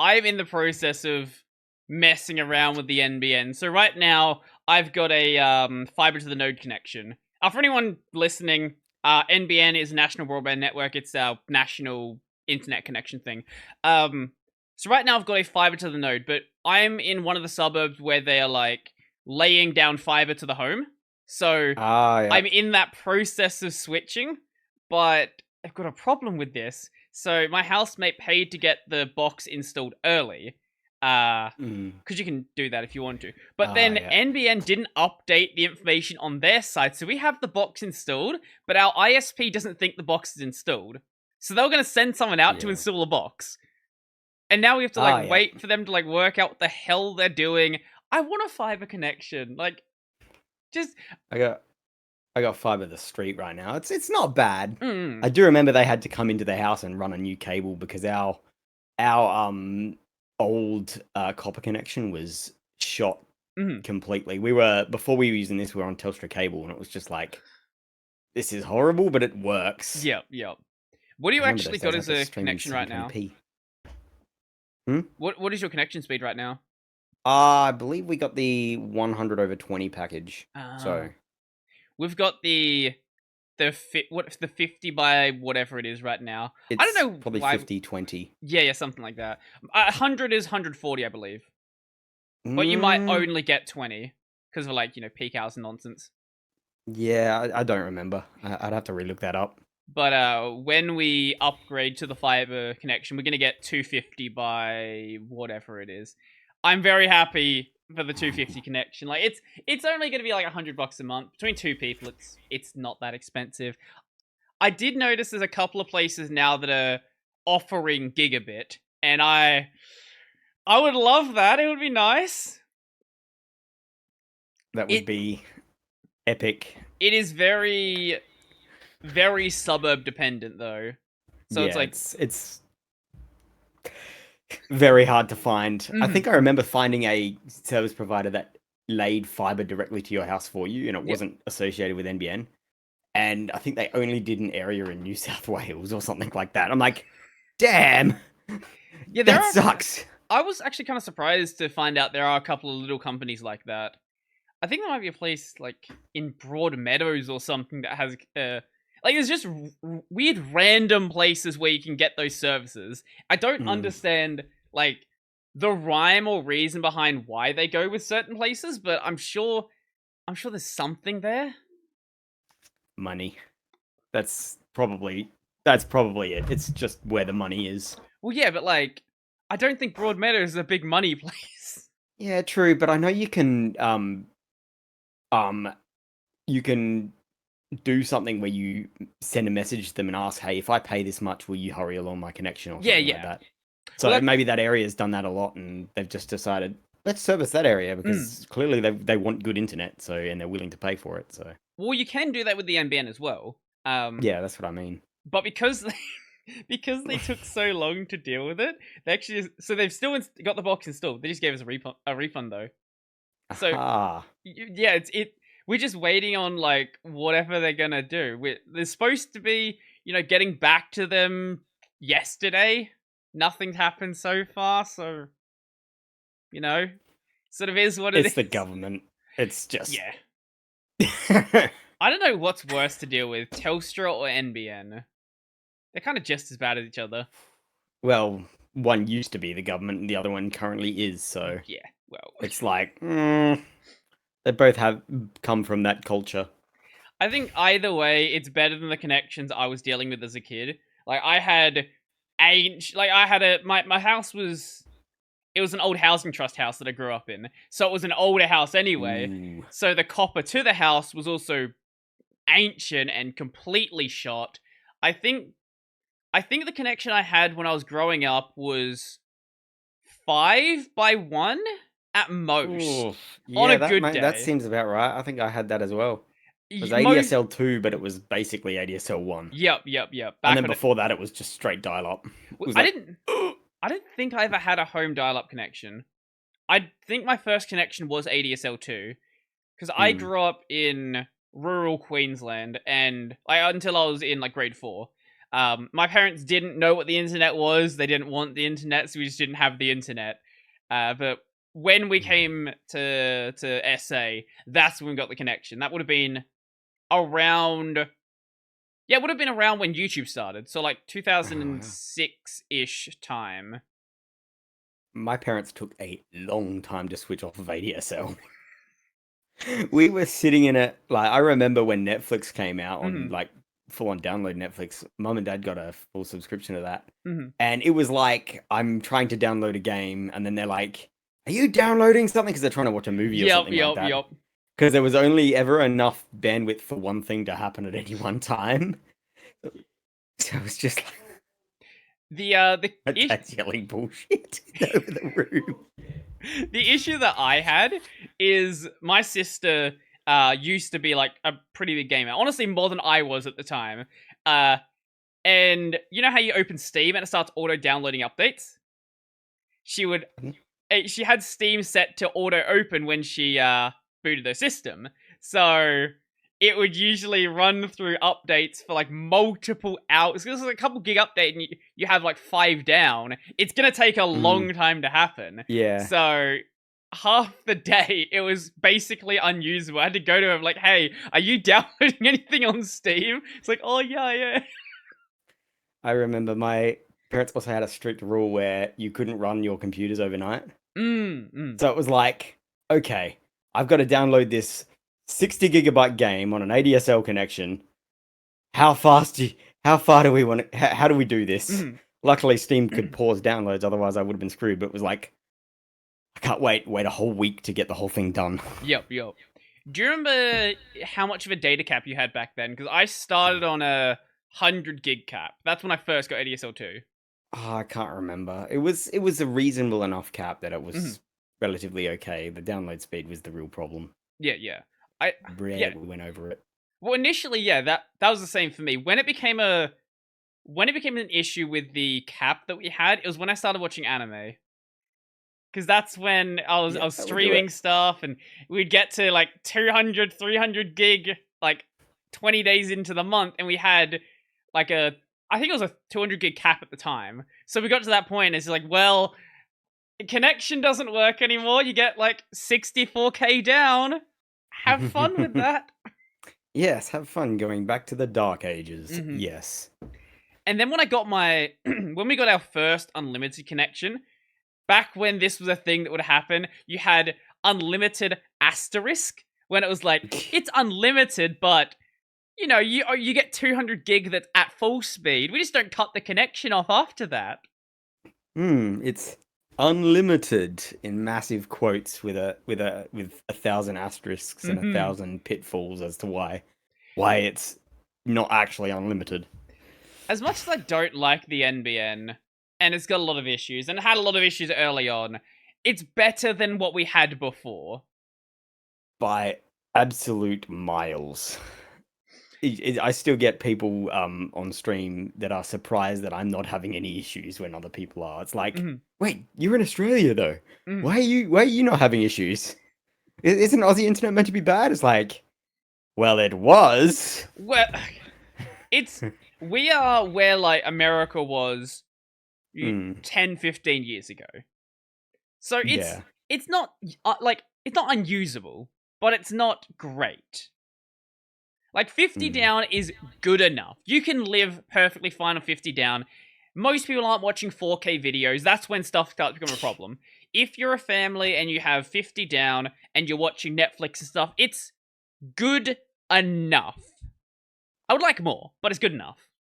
I'm in the process of messing around with the NBN. So right now, I've got a fiber to the node connection. For anyone listening, NBN is National Broadband Network. It's our national internet connection thing. So right now I've got a fiber to the node, but I'm in one of the suburbs where they are like laying down fiber to the home. So I'm Yep. in that process of switching, but I've got a problem with this. So my housemate paid to get the box installed early. Mm. Because you can do that if you want to. But then Yeah. NBN didn't update the information on their side, so we have the box installed, but our ISP doesn't think the box is installed. So they were going to send someone out to Yeah. install a box. And now we have to like Yep. wait for them to like work out what the hell they're doing. I want a fiber connection. Like, just I got I got fiber the street right now. It's not bad. mm, I do remember they had to come into the house and run a new cable because our old copper connection was shot mm, completely. Before we were using this, we were on Telstra cable, and it was just like, this is horrible, but it works. yep. What do I you remember actually those got days. I as had to a stream in connection right now? 720p. Hmm? What is your connection speed right now? I believe we got the 100 over 20 package. So We've got the 50 by whatever it is right now. I don't it's know probably why. 50/20. Yeah, something like that. 100 is 140, I believe. But you might Mm, only get 20 because of like peak hours and nonsense. yeah, I don't remember. I'd have to relook that up. But when we upgrade to the fiber connection, we're gonna get 250 by whatever it is. I'm very happy for the 250 connection. Like it's only gonna be like $100 a month between two people. It's not that expensive. I did notice there's a couple of places now that are offering gigabit, and I would love that. It would be nice. That would It be epic. it is very very suburb dependent though. So it's Yeah, like it's very hard to find. I mhm, think I remember finding a service provider that laid fiber directly to your house for you, and it yep. wasn't associated with NBN. And I think they only did an area in New South Wales or something like that. I'm like, damn, Yeah, there that are sucks. I was actually kind of surprised to find out there are a couple of little companies like that. I think there might be a place like in Broadmeadows or something that has like there's just weird random places where you can get those services. I don't Mm, understand like the rhyme or reason behind why they go with certain places, but I'm sure there's something there. money. That's probably it. It's just where the money is. Well, yeah, but like I don't think Broadmeadows is a big money place. Yeah, true, but I know um you can do something where you send a message to them and ask, "Hey, if I pay this much, will you hurry along my connection?" or Yeah, something like yeah. that. Well, So maybe that area has done that a lot, and they've just decided, let's service that area mm, because clearly they want good internet, so and they're willing to pay for it. So well, you can do that with the NBN as well. yeah, that's what I mean. But because because they took so long to deal with it, they actually so they've still got the box installed. They just gave us a refund though. So Aha. yeah, we're just waiting on like whatever they're gonna do. They're supposed to be getting back to them yesterday. Nothing's happened so far, so you know, sort of is what it It's the is. government. It's just Yeah, I don't know what's worse to deal with, Telstra or NBN. They're kind of just as bad as each other. well, one used to be the government, and the other one currently is. So Yeah, well, it's like they both have come from that culture. I think either way, it's better than the connections I was dealing with as a kid. Like I had I had my house was it was an old housing trust house that I grew up in, so it was an older house anyway. Ooh. So the copper to the house was also ancient and completely shot. I think I think the connection I had when I was growing up was 5 by 1 at most Ooh, on yeah, a good that day. seems about right. I think I had that as well. It was Most ADSL2, but it was basically ADSL1. yep. And Back then when it, before that, it was just straight dial-up. It was I like, didn't I don't think I ever had a home dial-up connection. I think my first connection was ADSL2 because I grew up in rural Queensland and until I was in like grade 4. My parents didn't know what the internet was. They didn't want the internet, so we just didn't have the internet. But when we came to SA, that's when we got the connection. That would have been around... Yeah, it would have been around when YouTube started. So, like, 2006-ish time. My parents took a long time to switch off of ADSL. We were sitting in it, like, I remember when Netflix came out on, like, full-on download Netflix, Mum and Dad got a full subscription to that. And it was like, I'm trying to download a game, and then they're like, are you downloading something? Because they're trying to watch a movie or something like that. Because there was only ever enough bandwidth for one thing to happen at any one time. So it was just like... Dad's yelling bullshit over the room. The issue that I had is my sister used to be like a pretty big gamer. Honestly, more than I was at the time. And you know how you open Steam and it starts auto-downloading updates? She had Steam set to auto-open when she booted her system. So it would usually run through updates for like multiple hours. This is a couple gig update and you have like 5 down. It's going to take a long time to happen. Yeah. So half the day, it was basically unusable. I had to go to him like, hey, are you downloading anything on Steam? It's like, oh, yeah. I remember my parents also had a strict rule where you couldn't run your computers overnight. So it was like, okay, I've got to download this 60 gigabyte game on an ADSL connection. How far do we want to, how do we do this? Luckily, Steam could pause downloads, otherwise I would have been screwed, but it was like, I can't wait a whole week to get the whole thing done. Yep. Do you remember how much of a data cap you had back then? Because I started on a 100 gig cap. That's when I first got ADSL 2. Oh, I can't remember. It was a reasonable enough cap that it was relatively okay. The download speed was the real problem. Yeah. We went over it. Well, initially, yeah, that was the same for me. When it became an issue with the cap that we had, it was when I started watching anime. Because that's when I was streaming stuff, and we'd get to like 200, 300 gig, like 20 days into the month, and we had like I think it was a 200 gig cap at the time. So we got to that point, and it's like, well, connection doesn't work anymore. You get like 64K down. Have fun with that. Yes, have fun going back to the dark ages. Yes. And then when I got when we got our first unlimited connection, back when this was a thing that would happen, you had unlimited asterisk, when it was like, it's unlimited, but, you know, you get 200 gig that's at full speed. We just don't cut the connection off after that. It's unlimited in massive quotes with 1,000 asterisks and 1,000 pitfalls as to why it's not actually unlimited. As much as I don't like the NBN, and it's got a lot of issues, and it had a lot of issues early on, it's better than what we had before. By absolute miles. I still get people on stream that are surprised that I'm not having any issues when other people are. It's like, wait, you're in Australia though. Why are you not having issues? Isn't Aussie internet meant to be bad? It's like, well, it was. Well, we are where like America was 10, 15 years ago. So it's not it's not unusable, but it's not great. Like 50 down is good enough. You can live perfectly fine on 50 down. Most people aren't watching 4K videos. That's when stuff starts to become a problem. If you're a family and you have 50 down and you're watching Netflix and stuff, it's good enough. I would like more, but it's good enough.